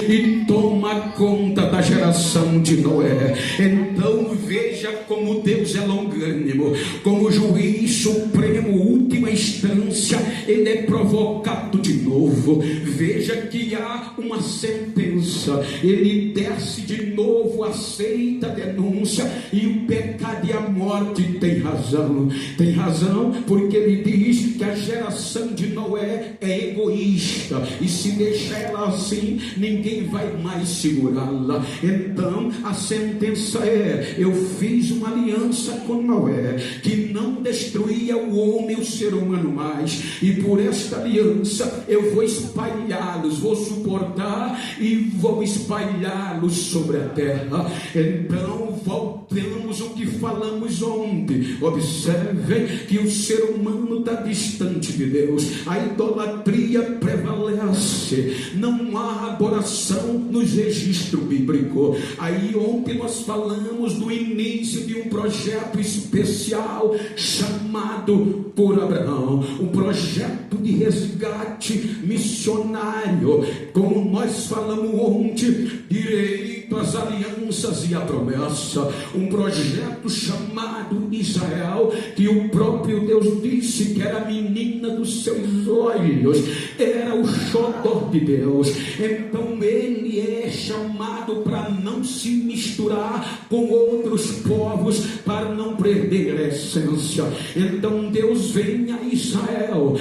e toma conta da geração de Noé. Então veja como Deus é longânimo, como juiz supremo, última instância, ele é provocado de novo. Veja que há uma sentença, ele desce de novo, aceita a denúncia, e o pecado e a morte tem razão porque ele diz que a geração de Noé é egoísta, e se deixar ela assim, ninguém vai mais segurá-la. Então a sentença é: eu fiz uma aliança com Noé, que não destruía o homem, o ser humano mais, e por esta aliança eu vou espalhá-los, vou suportar e vou espalhá-los sobre a terra. Então voltamos ao que falamos ontem. Observem que o ser humano está distante de Deus, a idolatria prevalece, não há adoração nos registros bíblicos. Aí ontem nós falamos do início de um projeto especial chamado por Abraão, um projeto de resgate missionário, como nós falamos ontem, direito às alianças e a promessa, um projeto chamado Israel, que o próprio Deus disse que era a menina dos seus olhos, era o xodó de Deus. Então ele é chamado para não se misturar com outros povos, para não perder a essência. Então Deus vem a Israel,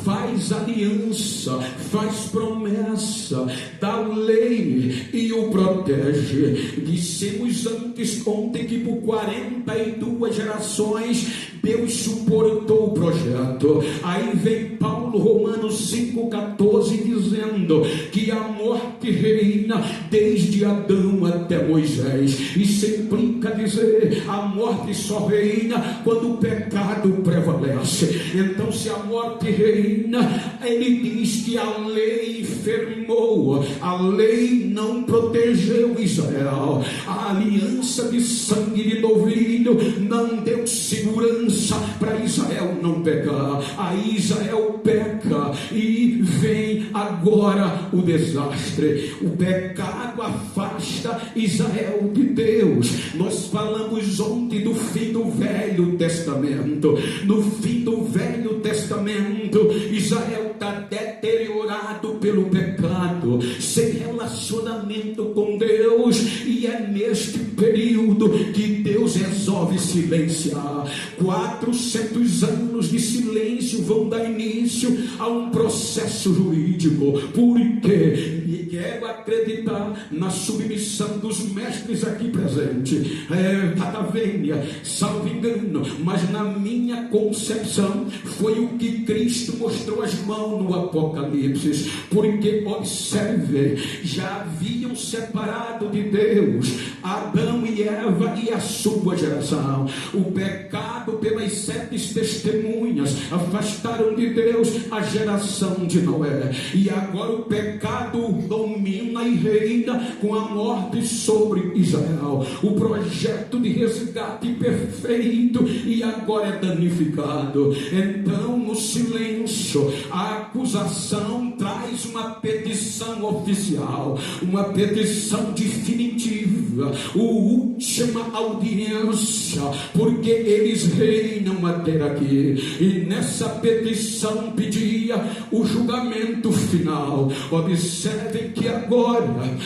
faz aliança, faz promessa, dá lei e o protege. Dissemos antes ontem que por 42 gerações Deus suportou o projeto. Aí vem Paulo, Romanos 5,14, dizendo que a morte reina desde Adão até Moisés. Isso implica dizer: a morte só reina quando o pecado prevalece. Então se a morte reina, ele diz que a lei enfermou, a lei não protegeu Israel, a aliança de sangue de novilho não deu segurança para Israel não pecar. Aí Israel peca e vem agora o desastre. O pecado afasta Israel de Deus. Nós falamos ontem do fim do Velho Testamento. No fim do Velho Testamento, Israel está deteriorado pelo pecado, sem relacionamento com Deus, e é neste período que Deus resolve silenciar. 400 anos de silêncio vão dar início a um processo jurídico. Por quê? E quero acreditar na submissão dos mestres aqui presentes. Cada vênia, salvo engano, mas na minha concepção foi o que Cristo mostrou as mãos no Apocalipse. Porque observe, já haviam separado de Deus Adão e Eva e a sua geração. O pecado pelas 7 testemunhas afastaram de Deus a geração de Noé, e agora o pecado domina e reina com a morte sobre Israel. O projeto de resgate perfeito e agora é danificado. Então no silêncio a acusação traz uma petição oficial, uma petição definitiva, última audiência, porque eles reinam até aqui. E nessa petição pedia o julgamento final. Observem que agora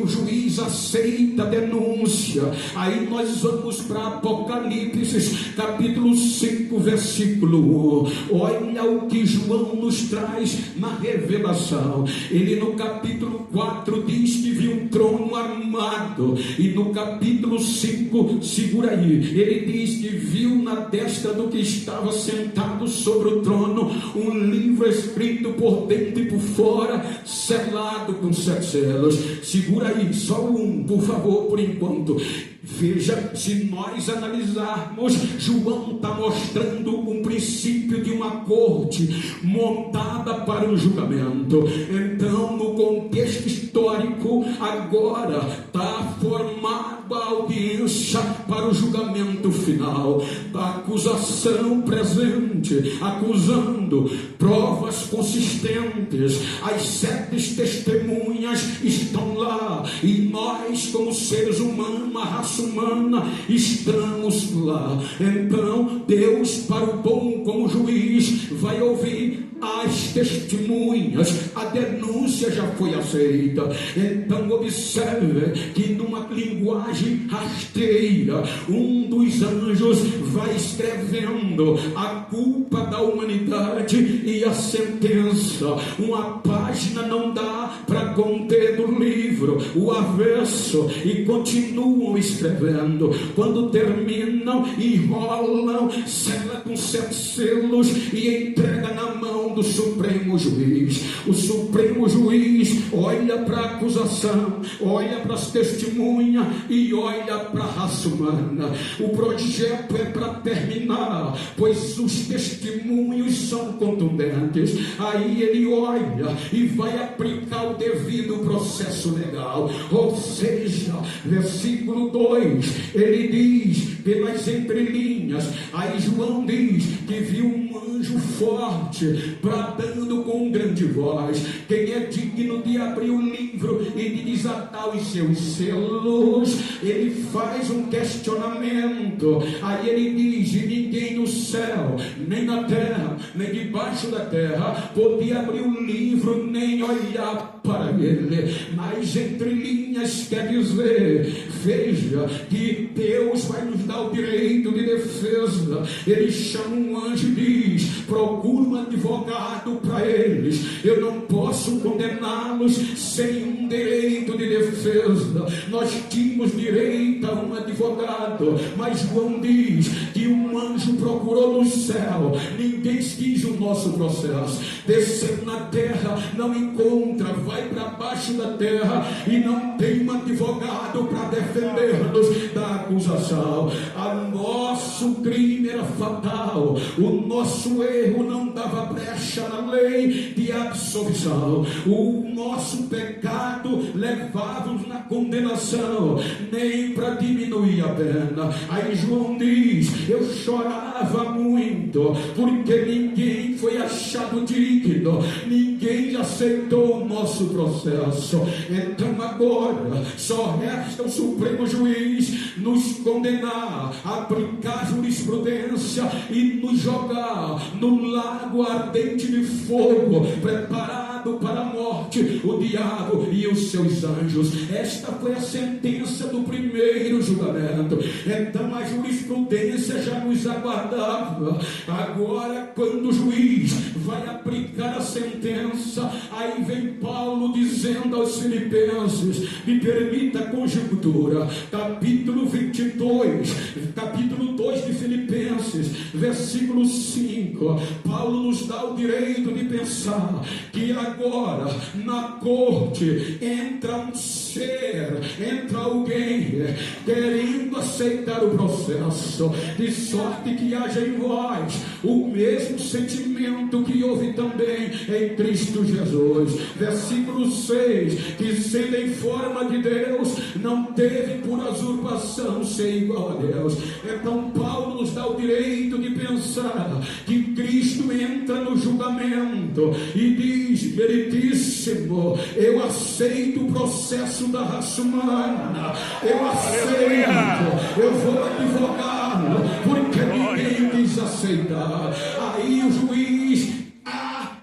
o juiz aceita a denúncia. Aí nós vamos para Apocalipse capítulo 5 versículo 1. Olha o que João nos traz na revelação. Ele no capítulo 4 diz que viu um trono armado, e no capítulo 5, segura aí, ele diz que viu na destra do que estava sentado sobre o trono um livro escrito por dentro e por fora, selado com 7 selos. Segura aí, só um, por favor, por enquanto. Veja, se nós analisarmos, João está mostrando um princípio de uma corte montada para um julgamento. Então, no contexto histórico, agora está formada a audiência para o julgamento final. A acusação presente, acusando provas consistentes. As 7 testemunhas estão lá, e nós, como seres humanos, a raça humana, estamos lá. Então Deus, para o bom como juiz, vai ouvir as testemunhas, a denúncia já foi aceita. Então observe que numa linguagem rasteira, um dos anjos vai escrevendo a culpa da humanidade e a sentença. Uma página não dá para conter do livro o avesso, e continuam escrevendo. Quando terminam, enrolam, sela com 7 selos e entrega na mão do Supremo Juiz. O Supremo Juiz olha para a acusação, olha para as testemunhas e olha para a raça humana. O projeto é para terminar, pois os testemunhos são contundentes. Aí ele olha e vai aplicar o devido processo legal. Ou seja, versículo 2, ele diz, pelas entrelinhas, aí João diz que viu um anjo forte bradando com grande voz: quem é digno de abrir o livro e de desatar os seus selos? Ele faz um questionamento, aí ele diz: e ninguém no céu, nem na terra, nem debaixo da terra podia abrir o livro, nem olhar para ele. Mas entre linhas quer dizer, veja, que Deus vai nos dar o direito de defesa. Ele chama um anjo e diz: procura um advogado para eles. Eu não posso condená-los sem um direito de defesa. Nós tínhamos direito a um advogado, mas João diz que um anjo procurou no céu, ninguém quis o nosso processo. Desceu na terra, não encontra, vai para baixo da terra e não tem um advogado para defender-nos da acusação. O nosso crime era fatal, o nosso erro não dava brecha na lei de absolvição, o nosso pecado levava-nos na condenação, nem para diminuir a pena. Aí João diz: eu chorava muito, porque ninguém foi achado digno, ninguém aceitou o nosso processo. Então agora só resta o Supremo Juiz nos condenar, aplicar jurisprudência e nos jogar no lago ardente de fogo, preparado para a morte, o diabo e os seus anjos. Esta foi a sentença do primeiro julgamento. Então a jurisprudência já nos aguardava. Agora, quando o juiz vai aplicar a sentença, aí vem Paulo dizendo aos Filipenses, me permita a conjectura, capítulo 22, capítulo 2 de Filipenses, versículo 5, Paulo nos dá o direito de pensar que agora na corte entra um ser, entra alguém querendo aceitar o processo, de sorte que haja em vós o mesmo sentimento que houve também em Cristo Jesus. Versículo 6, que sendo em forma de Deus, não teve por usurpação ser igual a Deus. Então Paulo nos dá o direito de pensar que Cristo entra no julgamento e diz: meritíssimo, eu aceito o processo da raça humana, eu aceito, eu vou advogá-lo, porque ninguém quis aceitar. Aí o juiz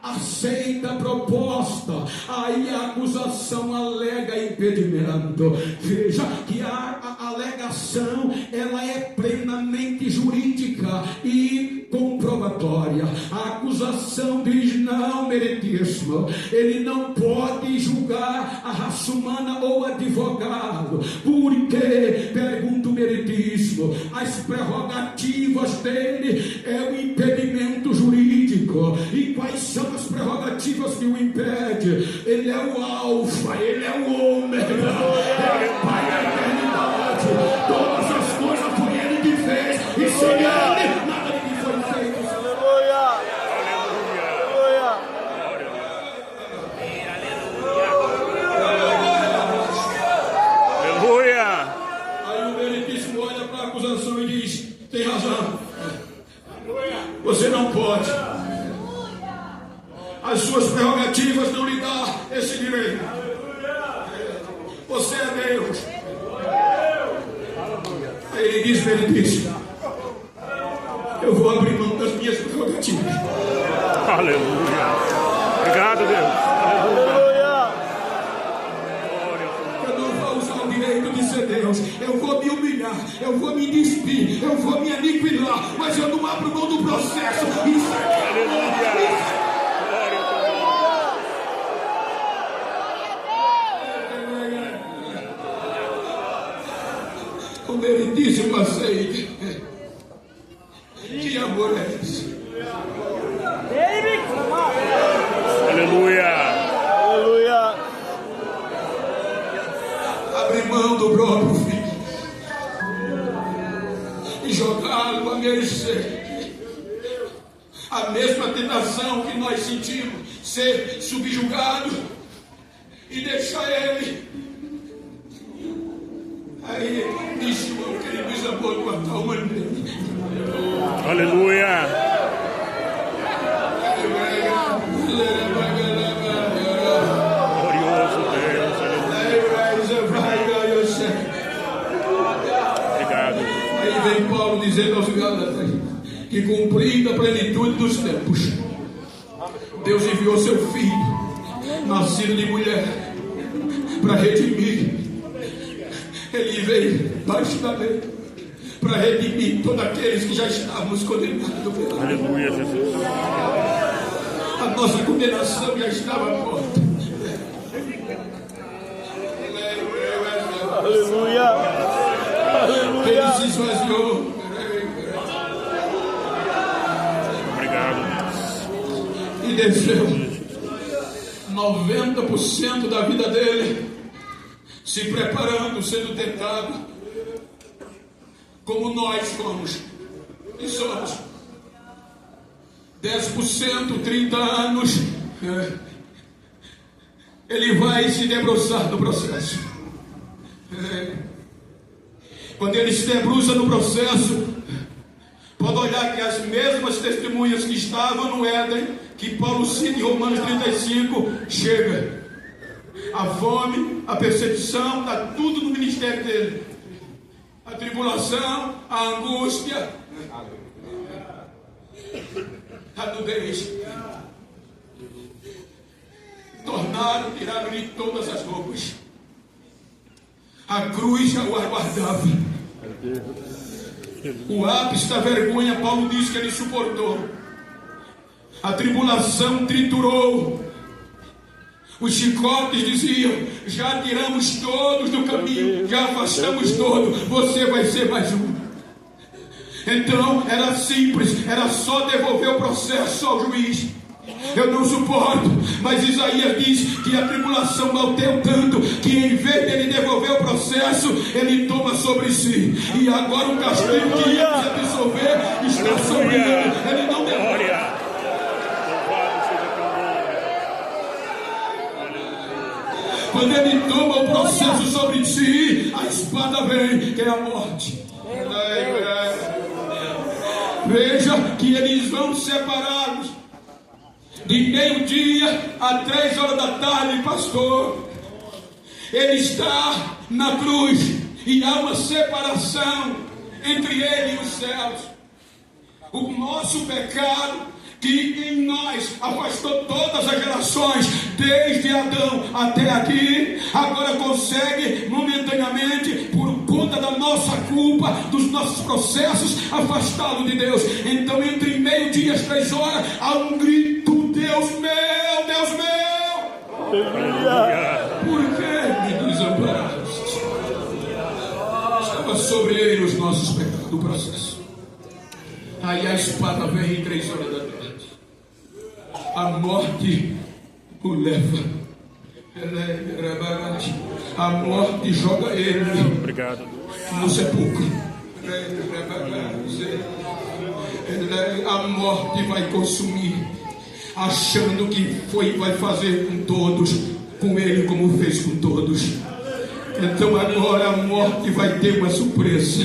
aceita a proposta, aí a acusação alega impedimento. Veja que a alegação ela é plenamente jurídica e comprobatória. A acusação diz: não, meritíssimo, ele não pode julgar a raça humana ou advogado. Por quê? Pergunto, meritíssimo, as prerrogativas dele é o impedimento jurídico. E quais são as prerrogativas que o impede? Ele é o alfa, ele é o ômega, ele é o pai da eternidade. Todas as coisas foi ele que fez, e sem ele nada de que foi feito. Aleluia, aleluia. Aí o meritíssimo olha para a acusação e diz: tem razão, você não pode, as suas prerrogativas não lhe dão esse direito. Você é Deus. Aí ele disse, eu vou abrir mão das minhas prerrogativas. Aleluia. Obrigado, Deus. Aleluia. Eu não vou usar o direito de ser Deus. Eu vou me humilhar, eu vou me despir, eu vou me aniquilar, mas eu não abro mão do processo. Isso é Aleluia. Como ele disse com azeite, que amor é esse? Aleluia. Aleluia. Abrir mão do próprio filho e jogá-lo à mercê. A mesma tentação que nós sentimos, ser subjugado e deixar ele. Aí disse o que ele nos amou de uma tal maneira. Aleluia. Glorioso Deus. Obrigado. Aí vem Paulo dizendo aos Gálatas que, cumprindo a plenitude dos tempos, Deus enviou seu filho, nascido de mulher, para redimir. Ele veio debaixo da lei para redimir todos aqueles que já estávamos condenados pela lei. Aleluia, Jesus. A nossa condenação já estava morta. Aleluia. Ele Aleluia. se esvaziou. Obrigado. E desceu 90% da vida dele se preparando, sendo tentado, como nós fomos e somos. 10%, 30 anos, ele vai se debruçar no processo. Quando ele se debruça no processo, pode olhar que as mesmas testemunhas que estavam no Éden, que Paulo cita em Romanos 35, chega. A fome, a perseguição, está tudo no ministério dele. A tribulação, a angústia, a nudez. Tiraram-lhe todas as roupas. A cruz já o aguardava. O ápice da vergonha, Paulo diz que ele suportou. A tribulação triturou. Os chicotes diziam, já tiramos todos do caminho, já afastamos todos, você vai ser mais um. Então era simples, era só devolver o processo ao juiz. Eu não suporto, mas Isaías diz que a tribulação malteu tanto que em vez dele devolver o processo, ele toma sobre si. E agora o castigo que ia nos absolver está sobre ele. Ele não devolve. Quando ele toma o processo sobre si, a espada vem, que é a morte. Veja que eles vão separados de meio-dia a 3 horas da tarde, pastor. Ele está na cruz e há uma separação entre ele e os céus. O nosso pecado que em nós afastou todas as gerações, desde Adão até aqui, agora consegue momentaneamente, por conta da nossa culpa, dos nossos processos, afastá-lo de Deus. Então entre meio-dia e 3 horas há um grito: Deus meu, Deus meu, por que me desamparaste? Estava sobre ele os nossos pecados, o processo. Aí a espada vem em 3 horas da tarde. A morte o leva. A morte joga ele no sepulcro. A morte vai consumir, achando que vai fazer com todos, com ele como fez com todos. Então agora a morte vai ter uma surpresa.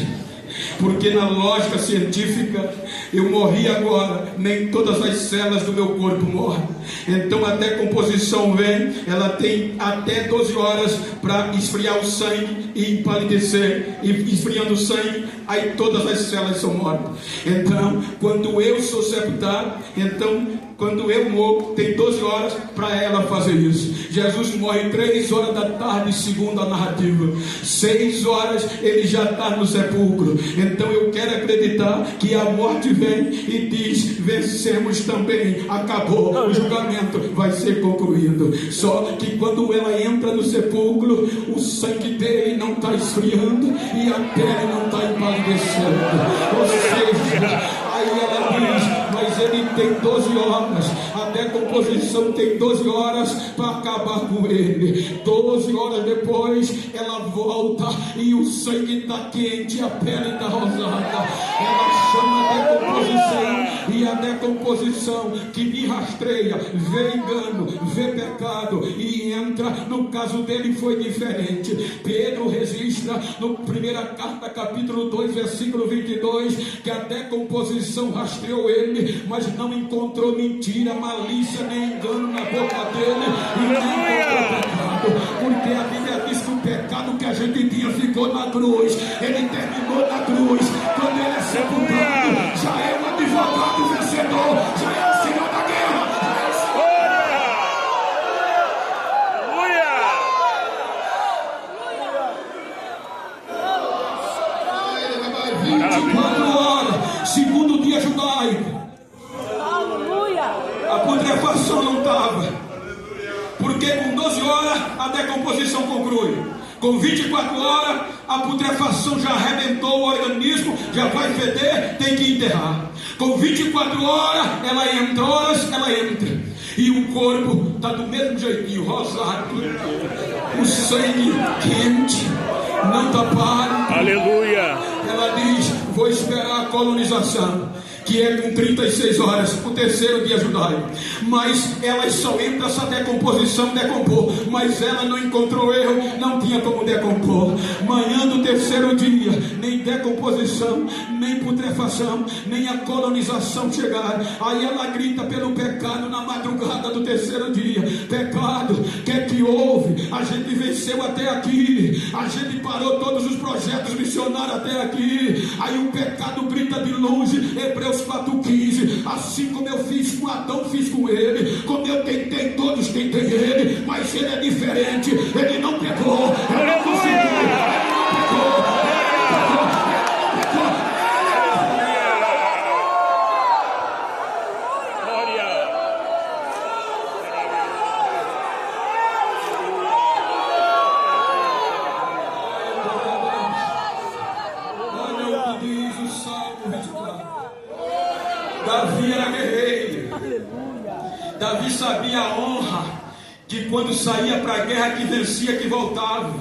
Porque na lógica científica, eu morri agora, nem todas as células do meu corpo morrem. Então a decomposição vem, ela tem até 12 horas para esfriar o sangue e empalidecer, e esfriando o sangue, aí todas as células são mortas. Então, quando eu sou sepultado, então quando eu morro, tem 12 horas para ela fazer isso. Jesus morre 3 horas da tarde, segundo a narrativa. 6 horas ele já está no sepulcro. Então eu quero acreditar que a morte vem e diz: vencemos também, acabou, o julgamento vai ser concluído. Só que quando ela entra no sepulcro, o sangue dele não está esfriando e a pele não está empalidecendo. Ou seja, aí ela diz: mas ele tem 12 horas, a decomposição tem 12 horas para acabar com ele. 12 horas depois ela volta e o sangue está quente, a pele está rosada. Ela chama a decomposição, e a decomposição que me rastreia, vê engano, vê pecado e entra. No caso dele foi diferente. Pedro registra no 1ª carta, capítulo 2, versículo 22, que a decomposição rastreou ele, mas não encontrou mentira, malícia nem engano na boca dele, e nem encontrou pecado, porque a Bíblia diz que o pecado que a gente tinha ficou na cruz. Ele terminou na cruz. Quando ele é sepultado, já é um advogado vencedor, já é o Senhor da guerra. Aleluia! 24 horas, segundo dia judaico. A putrefação não estava, porque com 12 horas a decomposição conclui. Com 24 horas a putrefação já arrebentou o organismo, já vai feder, tem que enterrar. Com 24 horas ela entra, e o corpo está do mesmo jeitinho, rosado, o sangue quente, não está pálido. Aleluia! Ela diz: vou esperar a colonização, que é com 36 horas, o 3º dia judaico. Mas elas só entram essa decomposição, decompor. Mas ela não encontrou erro, não tinha como decompor. Manhã do 3º dia, nem decomposição, nem putrefação, nem a colonização chegaram. Aí ela grita pelo pecado na madrugada do 3º dia: pecado, que é que houve? A gente venceu até aqui, a gente parou todos os projetos missionários até aqui. Aí o pecado grita de longe, Hebreus 4,15: assim como eu fiz com Adão, fiz com ele. Como eu tentei todos, tentei ele, mas ele é diferente. Ele não pegou, ele não conseguiu, ele não pegou. Davi era guerreiro. Davi sabia a honra que quando saía para a guerra, que vencia, que voltava.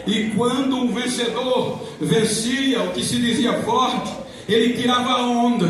E quando um vencedor vencia, o que se dizia forte, ele tirava a onda.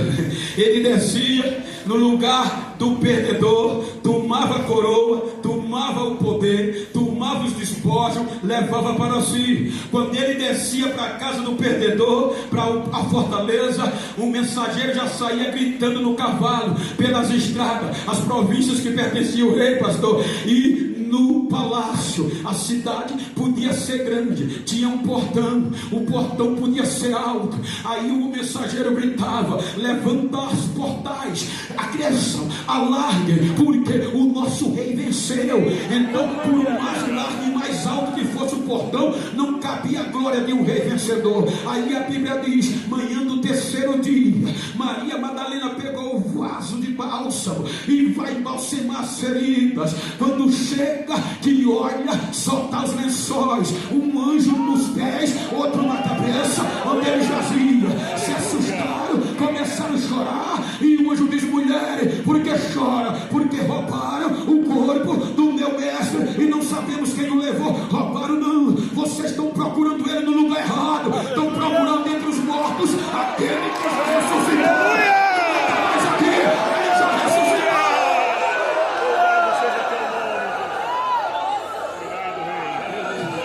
Ele descia no lugar do perdedor, tomava a coroa, tomava o poder, tomava os despojos, levava para si. Quando ele descia para a casa do perdedor, para a fortaleza, o mensageiro já saía gritando no cavalo, pelas estradas, as províncias que pertenciam ao rei, pastor. E no palácio, a cidade podia ser grande, tinha um portão, o portão podia ser alto. Aí o mensageiro gritava: levanta os portais, acresçam, alarguem, porque o nosso rei venceu. Então, por mais largo e mais alto que fosse o portão, não cabia a glória de um rei vencedor. Aí a Bíblia diz: manhã do 3º dia, Maria Madalena pegou o vaso de bálsamo e vai embalsamar as feridas. Quando chega, que olha, solta os lençóis, um anjo nos pés, outro na cabeça, onde ele jazia. Se assustaram, começaram a chorar, e o anjo diz: mulher, por que chora? Porque roubaram o corpo do meu mestre e não sabemos quem o levou. Roubaram não, vocês estão procurando ele no lugar errado, estão procurando entre os mortos aquele que já ressuscitou. Mas aqui, ele já ressuscitou.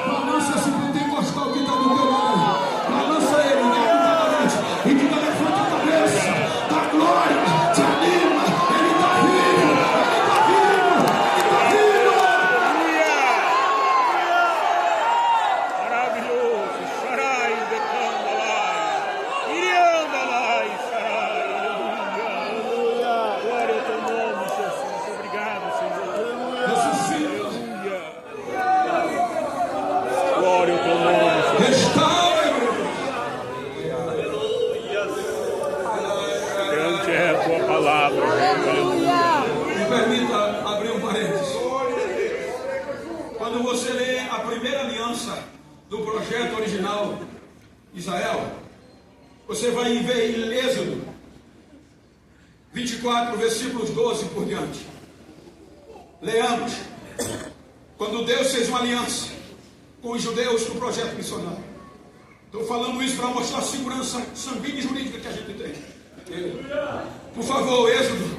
Balança-se para a primeira aliança do projeto original de Israel, você vai ver em Êxodo 24, versículos 12 por diante. Leamos. Quando Deus fez uma aliança com os judeus no projeto missionário. Estou falando isso para mostrar a segurança sanguínea e jurídica que a gente tem. Por favor, Êxodo.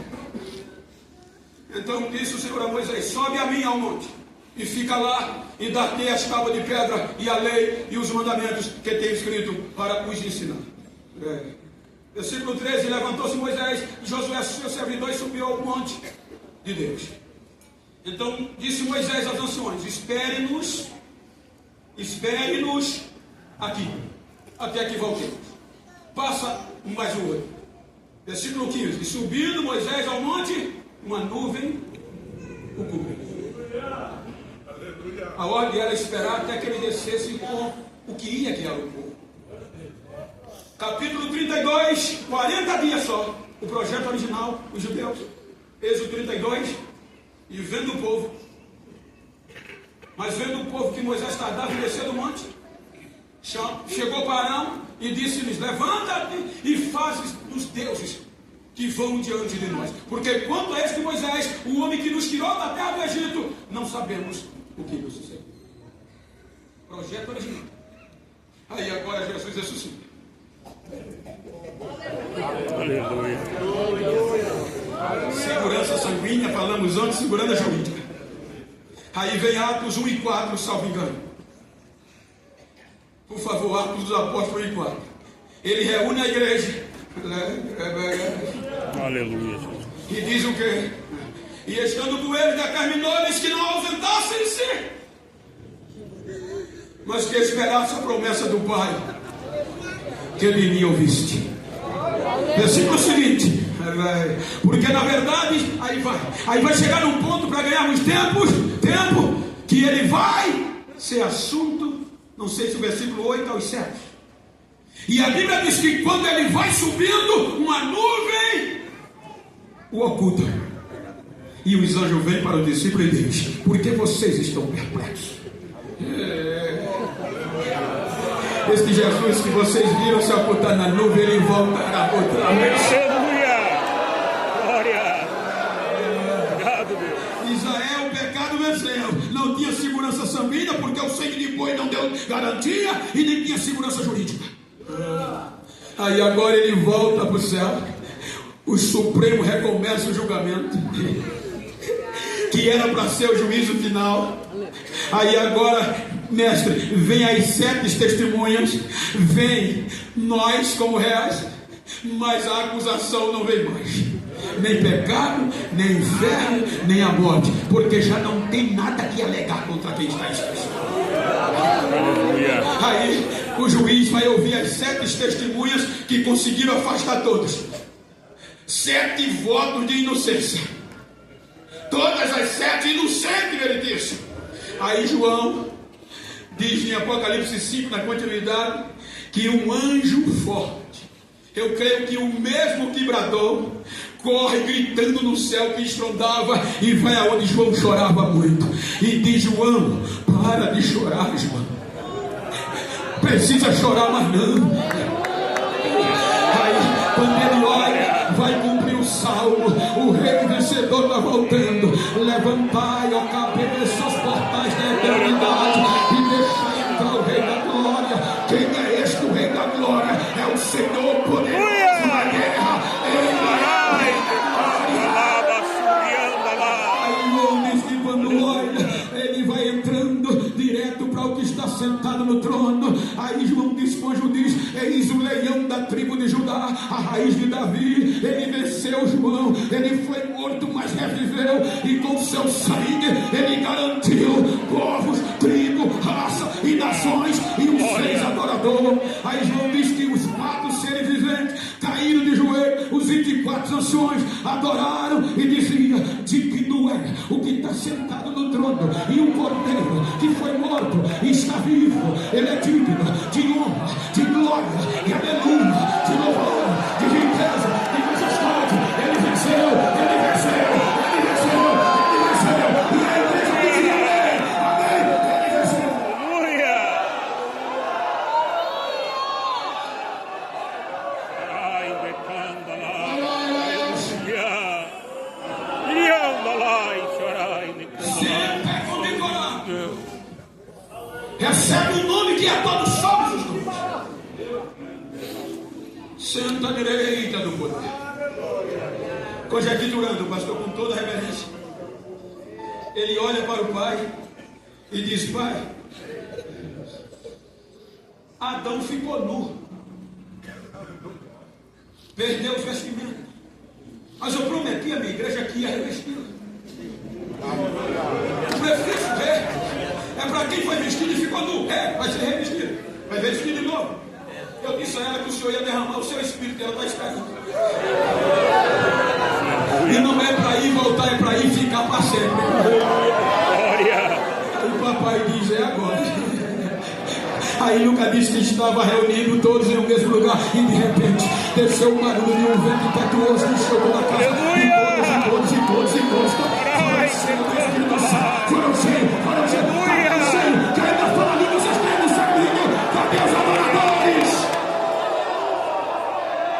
Então disse o Senhor a Moisés: sobe a mim ao monte e fica lá e dá-te as tábuas de pedra e a lei e os mandamentos que tem escrito para os ensinar. Versículo 13: levantou-se Moisés e Josué, seu servidor, e subiu ao monte de Deus. Então disse Moisés às nações: espere-nos aqui, até que voltemos. Passa mais um olho. Versículo 15: e subindo Moisés ao monte, uma nuvem o cobriu. A ordem era esperar até que ele descesse com o que ia guiar o povo. Capítulo 32, 40 dias só. O projeto original, os judeus. Êxodo 32, e vendo o povo. Mas vendo o povo que Moisés tardava em descer do monte, chegou para Arão e disse-lhes: levanta-te e fazes dos deuses que vão diante de nós. Porque quanto a este Moisés, o homem que nos tirou da terra do Egito, não sabemos o que nos sucedeu. Projeto original. Aí agora Jesus ressuscita. Aleluia. Segurança sanguínea, falamos antes, segurança jurídica. Aí vem Atos 1 e 4, salvo engano. Por favor, Atos dos Apóstolos 1 e 4. Ele reúne a igreja. Aleluia. E diz o quê? E estando com eles, determinou-lhes que não ausentassem-se, mas que esperasse a promessa do Pai, que ele iria ouvir. Versículo seguinte. Porque na verdade, aí vai chegar num ponto para ganharmos tempo, que ele vai ser assunto, não sei se o versículo 8 aos 7. E a Bíblia diz que quando ele vai subindo, uma nuvem o oculta. E os anjos vêm para o discípulo e dizem: por que vocês estão perplexos? Este Jesus que vocês viram se ocultar na nuvem, ele voltará outra vez. Aleluia. Glória. Obrigado, Deus. Israel, o pecado venceu. Não tinha segurança sanguínea, porque o sangue de boi não deu garantia, e nem tinha segurança jurídica. Aí agora ele volta para o céu. O Supremo recomeça o julgamento, que era para ser o juízo final. Aí agora, mestre, vem as 7 testemunhas, vem nós como réis, mas a acusação não vem mais. Nem pecado, nem inferno, nem a morte, porque já não tem nada que alegar contra quem está esquecido. Aí o juiz vai ouvir as 7 testemunhas que conseguiram afastar todos. 7 votos de inocência. Todas as 7 inocentes, ele disse. Aí João diz em Apocalipse 5, na continuidade, que um anjo forte, eu creio que o mesmo que bradou, corre gritando no céu que estrondava e vai aonde João chorava muito. E diz: João, para de chorar, João. Precisa chorar, mas não. Aí quando ele olha, vai cumprir o salmo. O rei vencedor está voltando. Levantai, ó cabeça, os portais da eternidade, e deixai entrar o rei da glória. Quem é este, o rei da glória? É o Senhor poderoso na guerra. Ele quando olha, ele vai entrando direto para o que está sentado no trono. Aí João diz, com anjo diz: eis o leão da tribo de Judá, a raiz de Davi. Ele venceu João, ele foi morto, mas reviveu, e com seu sangue ele garantiu povos, tribo, raça e nações, e os 6 adoradores. Aí João diz que os 4 seres viventes caíram de joelho, os 24 nações adoraram e diziam: digno é o que está sentado no trono e o cordeiro que foi morto e está vivo. Ele é digno de honra, de glória, de aleluia, de louvor, de riqueza, de majestade. Ele venceu, ele venceu, ele venceu, ele venceu. E a igreja dizia: amém, amém, ele venceu. recebe o nome que é todos somos os nomes. Senta à direita do poder. Conjecturando, pastor, com toda a reverência, ele olha para o Pai e diz: Pai, Adão ficou nu, perdeu os vestimentos, mas eu prometi à minha igreja que ia revesti-lo. Eu preciso ver. É para quem foi vestido e ficou nu. Vai ser revestido, vai vestir de novo. Eu disse a ela que o Senhor ia derramar o seu espírito, e ela está esperando. E não é para ir voltar, é para ir ficar para sempre. O papai diz: é agora. Aí Lucas disse que estava reunido todos em um mesmo lugar, e de repente desceu o barulho de um vento impetuoso que chegou na